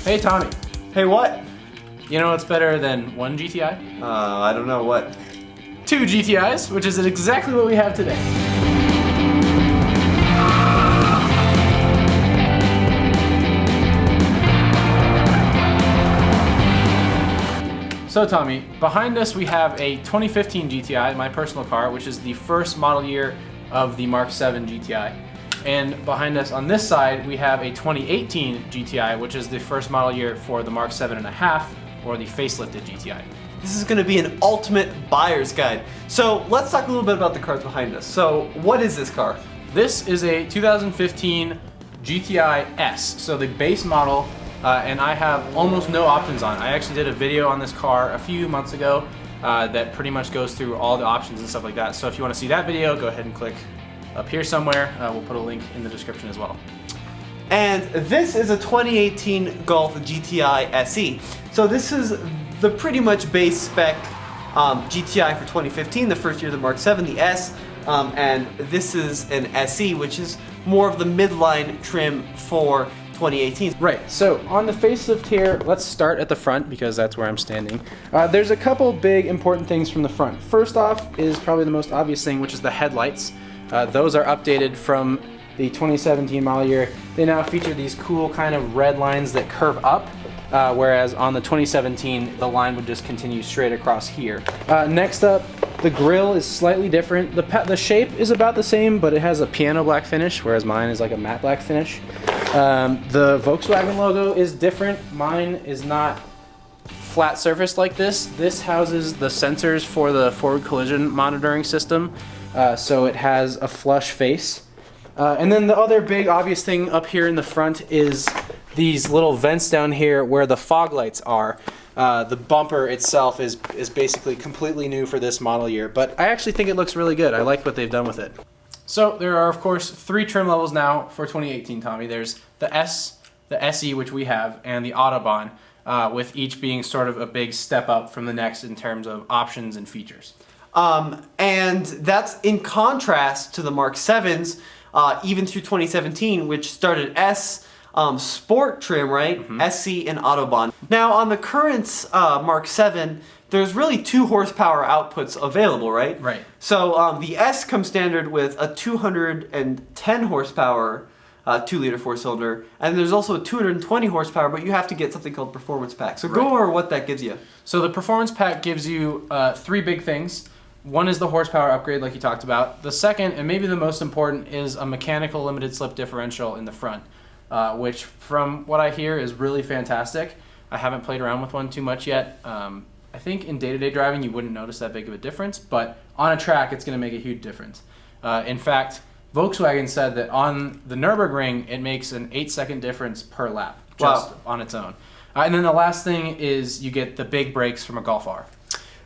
Hey Tommy, Hey, what? you know what's better than one GTI? I don't know what. Two GTIs, which is exactly what we have today. So Tommy, behind us we have a 2015 GTI, my personal car, which is the first model year of the Mark 7 GTI. And behind us on this side, we have a 2018 GTI, which is the first model year for the Mark 7.5, or the facelifted GTI. This is going to be an ultimate buyer's guide. So let's talk a little bit about the cars behind us. So what is this car? This is a 2015 GTI S, so the base model, and I have almost no options on it. I actually did a video on this car a few months ago that pretty much goes through all the options and stuff like that. So if you want to see that video, go ahead and click up here somewhere. We'll put a link in the description as well. And this is a 2018 Golf GTI SE. So this is the pretty much base spec GTI for 2015, the first year of the Mark 7, the S, and this is an SE, which is more of the midline trim for 2018. Right, so on the facelift here, let's start at the front because that's where I'm standing. There's a couple big important things from the front. First off is probably the most obvious thing, which is the headlights. Those are updated from the 2017 model year. They now feature these cool kind of red lines that curve up, whereas on the 2017, the line would just continue straight across here. Next up, the grille is slightly different. The shape is about the same, but it has a piano black finish, whereas mine is like a matte black finish. The Volkswagen logo is different. Mine is not flat surfaced like this. This houses the sensors for the forward collision monitoring system, so it has a flush face. And then the other big obvious thing up here in the front is these little vents down here where the fog lights are. The bumper itself is basically completely new for this model year, but I actually think it looks really good. I like what they've done with it. So there are of course 3 trim levels now for 2018, Tommy. There's the S, the SE, which we have, and the Autobahn, with each being sort of a big step up from the next in terms of options and features. And that's in contrast to the Mark 7s, even through 2017, which started S, Sport trim, right? Mm-hmm. SC and Autobahn. Now on the current Mark 7, there's really 2 horsepower outputs available, right? Right. So the S comes standard with a 210 horsepower 2-liter 4-cylinder, and there's also a 220 horsepower, but you have to get something called Performance Pack. So go over what that gives you. So the Performance Pack gives you 3 big things. One is the horsepower upgrade, like you talked about. The second, and maybe the most important, is a mechanical limited slip differential in the front, which from what I hear is really fantastic. I haven't played around with one too much yet. I think in day-to-day driving you wouldn't notice that big of a difference, but on a track it's going to make a huge difference. In fact, Volkswagen said that on the Nürburgring it makes an 8-second difference per lap, just on its own. And then the last thing is you get the big brakes from a Golf R.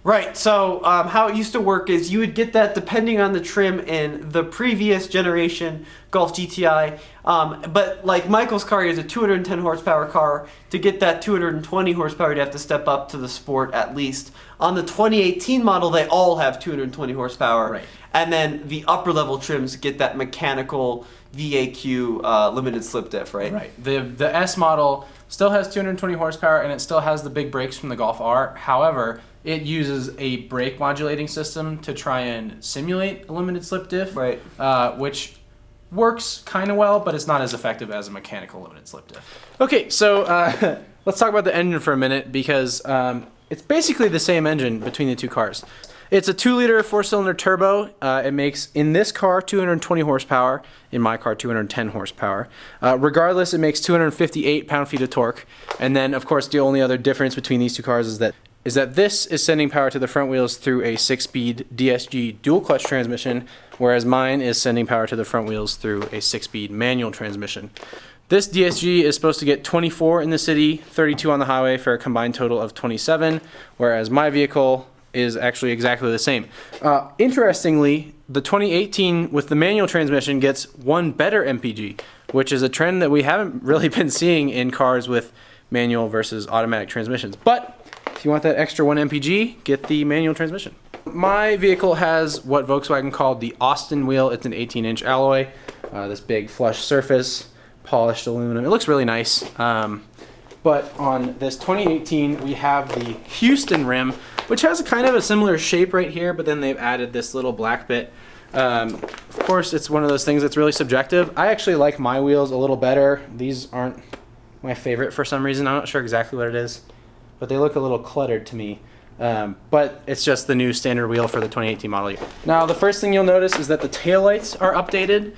Right, so how it used to work is you would get that depending on the trim in the previous generation Golf GTI, but like Michael's car is a 210 horsepower car. To get that 220 horsepower, you'd have to step up to the Sport at least. On the 2018 model, they all have 220 horsepower, right. And then the upper level trims get that mechanical VAQ limited slip diff, right? Right. The S model still has 220 horsepower and it still has the big brakes from the Golf R. However, it uses a brake modulating system to try and simulate a limited slip diff, right. Which works kind of well, but it's not as effective as a mechanical limited slip diff. Okay, so let's talk about the engine for a minute because it's basically the same engine between the 2 cars. It's a 2-liter 4-cylinder turbo. It makes, in this car, 220 horsepower. In my car, 210 horsepower. Regardless, it makes 258 pound-feet of torque. And then, of course, the only other difference between these 2 cars is that this is sending power to the front wheels through a 6-speed DSG dual-clutch transmission, whereas mine is sending power to the front wheels through a 6-speed manual transmission. This DSG is supposed to get 24 in the city, 32 on the highway for a combined total of 27, whereas my vehicle is actually exactly the same. Interestingly, the 2018 with the manual transmission gets 1 better MPG, which is a trend that we haven't really been seeing in cars with manual versus automatic transmissions. But if you want that extra 1 MPG, get the manual transmission. My vehicle has what Volkswagen called the Austin wheel. It's an 18-inch alloy, this big flush surface, polished aluminum. It looks really nice. But on this 2018, we have the Houston rim, which has kind of a similar shape right here, but then they've added this little black bit. Of course, it's one of those things that's really subjective. I actually like my wheels a little better. These aren't my favorite for some reason. I'm not sure exactly what it is, but they look a little cluttered to me. But it's just the new standard wheel for the 2018 model year. Now, the first thing you'll notice is that the taillights are updated.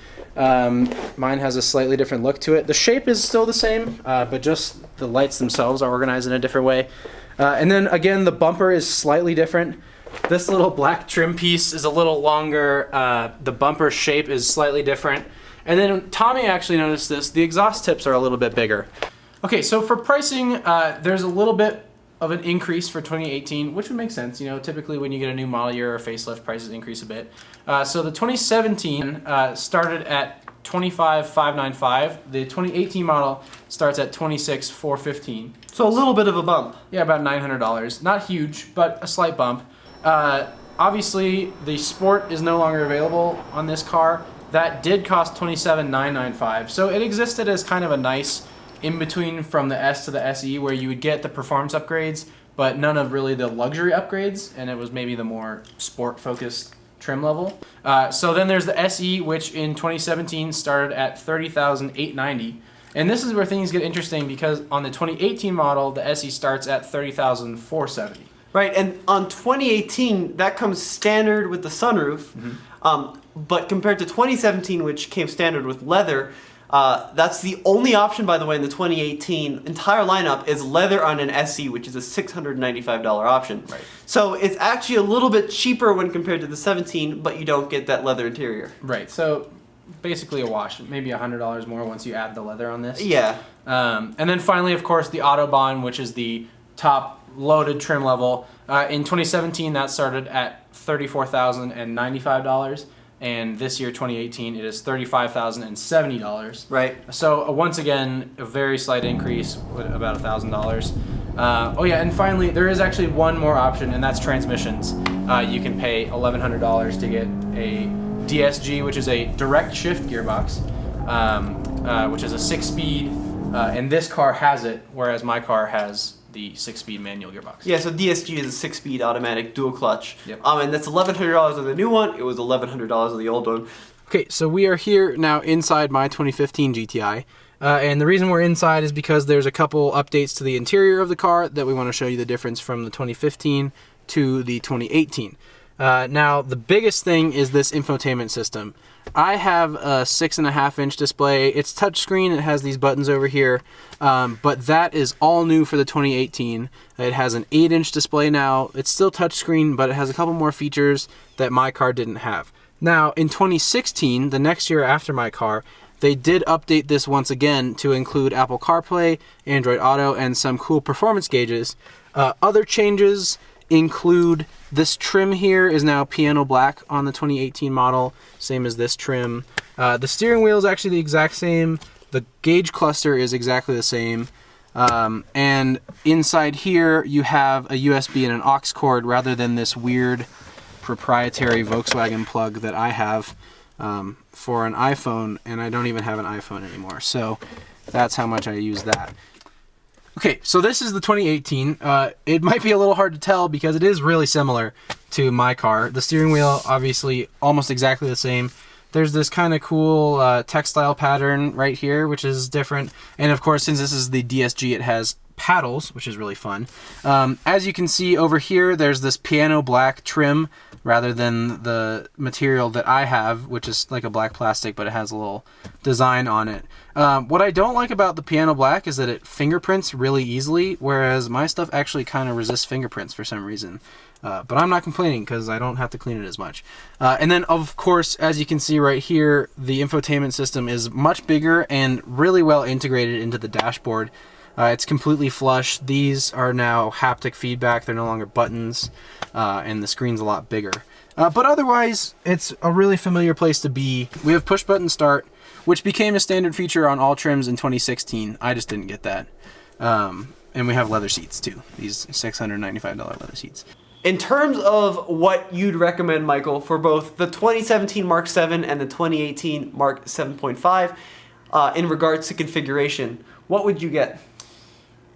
Mine has a slightly different look to it. The shape is still the same, but just the lights themselves are organized in a different way. And then again, the bumper is slightly different. This little black trim piece is a little longer. The bumper shape is slightly different. And then Tommy actually noticed this. The exhaust tips are a little bit bigger. Okay, so for pricing, there's a little bit of an increase for 2018, which would make sense. You know, typically when you get a new model year or facelift, prices increase a bit. So the 2017 started at $25,595. The 2018 model starts at $26,415. So a little bit of a bump. Yeah, about $900. Not huge, but a slight bump. Obviously, the Sport is no longer available on this car. That did cost $27,995. So it existed as kind of a nice in-between from the S to the SE, where you would get the performance upgrades, but none of really the luxury upgrades, and it was maybe the more sport-focused trim level. So then there's the SE, which in 2017 started at $30,890. And this is where things get interesting, because on the 2018 model, the SE starts at $30,470. Right, and on 2018, that comes standard with the sunroof, but compared to 2017, which came standard with leather, that's the only option, by the way, in the 2018 entire lineup is leather on an SE, which is a $695 option. Right. So it's actually a little bit cheaper when compared to the 17, but you don't get that leather interior. Right, so basically a wash, maybe $100 more once you add the leather on this. Yeah. And then finally, of course, the Autobahn, which is the top loaded trim level. In 2017, that started at $34,095. And this year, 2018, it is $35,070. Right. So once again, a very slight increase, with about $1,000. Oh yeah, and finally, there is actually one more option, and that's transmissions. You can pay $1,100 to get a DSG, which is a direct shift gearbox, which is a 6-speed, and this car has it, whereas my car has the 6-speed manual gearbox. Yeah, so DSG is a 6-speed automatic dual clutch. Yep. And that's $1,100 on the new one. It was $1,100 on the old one. Okay, so we are here now inside my 2015 GTI. And the reason we're inside is because there's a couple updates to the interior of the car that we want to show you the difference from the 2015 to the 2018. Now, the biggest thing is this infotainment system. I have a 6.5-inch display. It's touchscreen. It has these buttons over here, but that is all new for the 2018. It has an 8-inch display now. It's still touchscreen, but it has a couple more features that my car didn't have. Now, in 2016, the next year after my car, they did update this once again to include Apple CarPlay, Android Auto, and some cool performance gauges. Other changes include this trim here is now piano black on the 2018 model, same as this trim. The steering wheel is actually the exact same. The gauge cluster is exactly the same. And inside here you have a USB and an aux cord rather than this weird proprietary Volkswagen plug that I have for an iPhone, and I don't even have an iPhone anymore. So that's how much I use that. Okay, so this is the 2018. It might be a little hard to tell because it is really similar to my car. The steering wheel, obviously, almost exactly the same. There's this kind of cool textile pattern right here, which is different. And of course, since this is the DSG, it has paddles, which is really fun. As you can see over here, there's this piano black trim rather than the material that I have, which is like a black plastic, but it has a little design on it. What I don't like about the piano black is that it fingerprints really easily, whereas my stuff actually kind of resists fingerprints for some reason. But I'm not complaining because I don't have to clean it as much. And then, of course, as you can see right here, the infotainment system is much bigger and really well integrated into the dashboard. It's completely flush. These are now haptic feedback. They're no longer buttons, and the screen's a lot bigger. But otherwise, it's a really familiar place to be. We have push button start, which became a standard feature on all trims in 2016. I just didn't get that. And we have leather seats too. These $695 leather seats. In terms of what you'd recommend, Michael, for both the 2017 Mark 7 and the 2018 Mark 7.5, in regards to configuration, what would you get?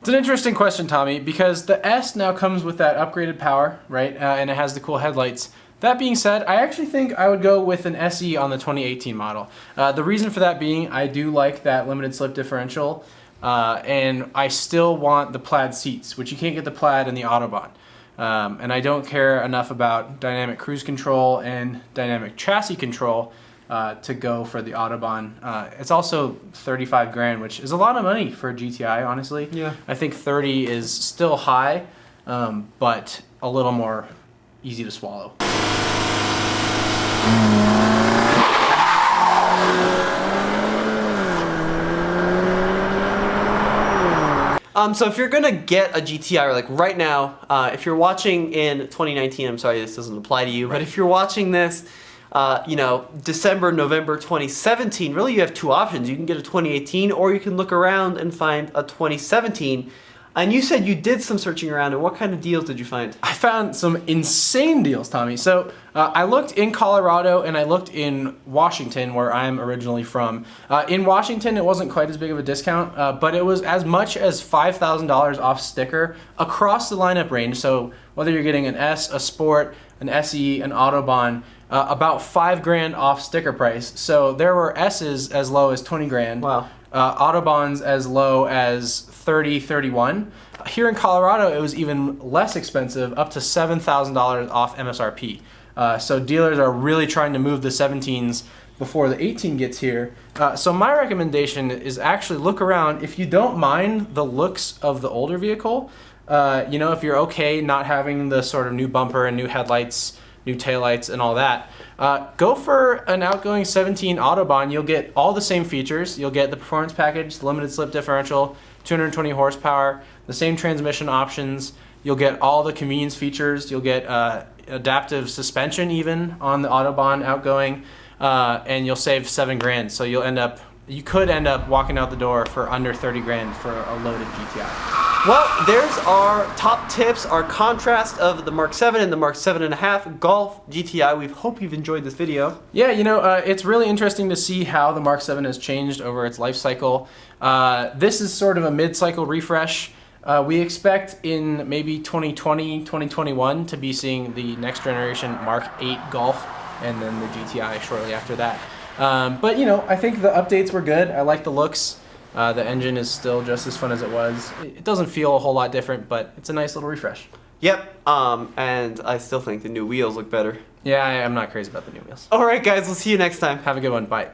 It's an interesting question, Tommy, because the S now comes with that upgraded power, right? And it has the cool headlights. That being said, I actually think I would go with an SE on the 2018 model. The reason for that being, I do like that limited slip differential, and I still want the plaid seats, which you can't get the plaid in the Autobahn. And I don't care enough about dynamic cruise control and dynamic chassis control to go for the Autobahn. It's also 35 grand, which is a lot of money for a GTI, honestly. Yeah. I think 30 is still high, but a little more easy to swallow. So if you're gonna get a GTI, or like right now, if you're watching in 2019, I'm sorry this doesn't apply to you, but if you're watching this, you know, December, November 2017, really you have two options. You can get a 2018, or you can look around and find a 2017. And you said you did some searching around, and what kind of deals did you find? I found some insane deals, Tommy. So I looked in Colorado and I looked in Washington, where I'm originally from. In Washington, it wasn't quite as big of a discount, but it was as much as $5,000 off sticker across the lineup range. So whether you're getting an S, a Sport, an SE, an Autobahn, about 5 grand off sticker price. So there were S's as low as 20 grand. Wow. Autobahns as low as 30, 31. Here in Colorado, it was even less expensive, up to $7,000 off MSRP. So dealers are really trying to move the 17s before the 18 gets here. So my recommendation is actually look around. If you don't mind the looks of the older vehicle, you know, if you're okay not having the sort of new bumper and new headlights, new taillights and all that, go for an outgoing 17 Autobahn. You'll get all the same features. You'll get the performance package, the limited slip differential, 220 horsepower, the same transmission options. You'll get all the convenience features. You'll get adaptive suspension even on the Autobahn outgoing, and you'll save 7 grand. So you could end up walking out the door for under 30 grand for a loaded GTI. Well, there's our top tips, our contrast of the Mark 7 and the Mark 7.5 Golf GTI. We hope you've enjoyed this video. Yeah, you know, it's really interesting to see how the Mark 7 has changed over its life cycle. This is sort of a mid-cycle refresh. We expect in maybe 2020, 2021 to be seeing the next generation Mark 8 Golf and then the GTI shortly after that. But, you know, I think the updates were good. I like the looks. The engine is still just as fun as it was. It doesn't feel a whole lot different, but it's a nice little refresh. Yep, and I still think the new wheels look better. Yeah, I'm not crazy about the new wheels. All right, guys, we'll see you next time. Have a good one. Bye.